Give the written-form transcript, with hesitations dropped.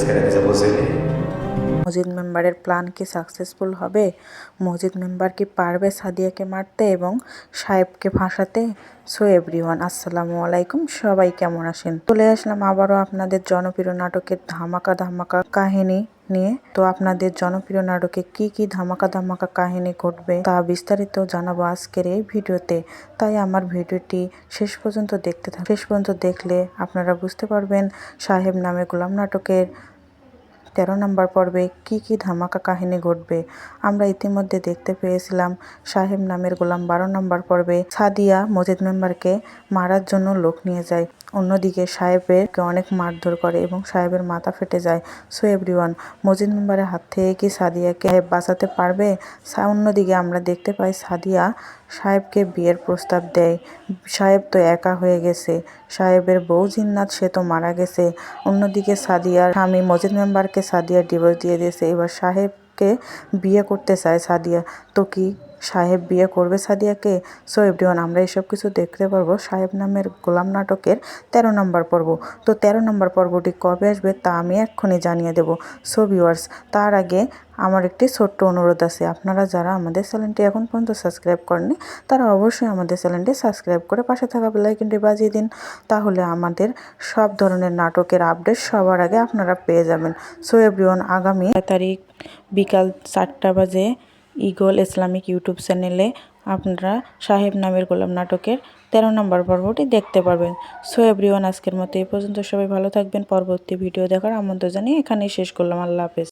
querem você Majid মেম্বারের plan কি successful হবে? মজিদ মেম্বার কি পারবে সাদিয়াকে মারতে এবং সাহেবকে ফাঁসাতে? সো এভরিওয়ান, আসসালামু আলাইকুম। সবাই কেমন আছেন? চলে আসলাম আবারও আপনাদের জনপ্রিয় নাটকের ধামাকা ধামাকা কাহিনী নিয়ে। তো আপনাদের জনপ্রিয় নাটকে কি কি ধামাকা ধামাকা কাহিনী ঘটবে তা বিস্তারিত জানাবো আজকের এই ভিডিওতে। তাই আমার ভিডিওটি শেষ পর্যন্ত দেখতে থাকুন। শেষ পর্যন্ত দেখলে আপনারা বুঝতে পারবেন সাহেব নামে গোলাম নাটকের 13 নম্বর পর্বে কি কি ধামাকা কাহিনী ঘটবে। আমরা ইতিমধ্যে দেখতে পেয়েছিলাম সাহেব নামের গোলাম 12 নম্বর পর্বে সাদিয়া মজিদ মেম্বারকে মারার জন্য লোক নিয়ে যায়। অন্যদিকে সাহেবকে অনেক মারধর করে এবং সাহেবের মাথা ফেটে যায়। সো এভরিওয়ান, মজিদ মেম্বারের হাত থেকে কি সাদিয়াকে সাহেব বাঁচাতে পারবে? অন্যদিকে আমরা দেখতে পাই সাদিয়া সাহেবকে বিয়ের প্রস্তাব দেয়। সাহেব তো একা হয়ে গেছে, সাহেবের বউ জিন্নাত সে তো মারা গেছে। অন্যদিকে সাদিয়ার স্বামী মজিদ মেম্বারকে সাদিয়া ডিভোর্স দিয়ে দিয়েছে। এবার সাহেবকে বিয়ে করতে চায় সাদিয়া। তো কি সাহেব বিয়ে করবে সাদিয়াকে? সো এভরিওয়ান, আমরা এসব কিছু দেখতে পারবো সাহেব নামের গোলাম নাটকের 13 নম্বর পর্ব। তো 13 নম্বর পর্বটি কবে আসবে তা আমি এক্ষুনি জানিয়ে দেব। সো ভিউয়ার্স, তার আগে আমার একটি ছোট্ট অনুরোধ আছে। আপনারা যারা আমাদের চ্যানেলটি এখন পর্যন্ত সাবস্ক্রাইব করেননি তারা অবশ্যই আমাদের চ্যানেলটি সাবস্ক্রাইব করে পাশে থাকা বেল আইকনটি বাজিয়ে দিন। তাহলে আমাদের সব ধরনের নাটকের আপডেট সবার আগে আপনারা পেয়ে যাবেন। সো এভরিওয়ান, আগামী 6 তারিখ বিকাল 4টা বাজে ঈগল ইসলামিক ইউটিউব চ্যানেলে আপনারা সাহেব নামের গোলাম নাটকের 13 নম্বর পর্বটি দেখতে পারবেন। সো এভরিওয়ান, আজকের মতো এই পর্যন্ত। সবাই ভালো থাকবেন। পরবর্তী ভিডিও দেখার আমন্ত্রণ জানিয়ে এখানেই শেষ করলাম। আল্লাহ হাফেজ।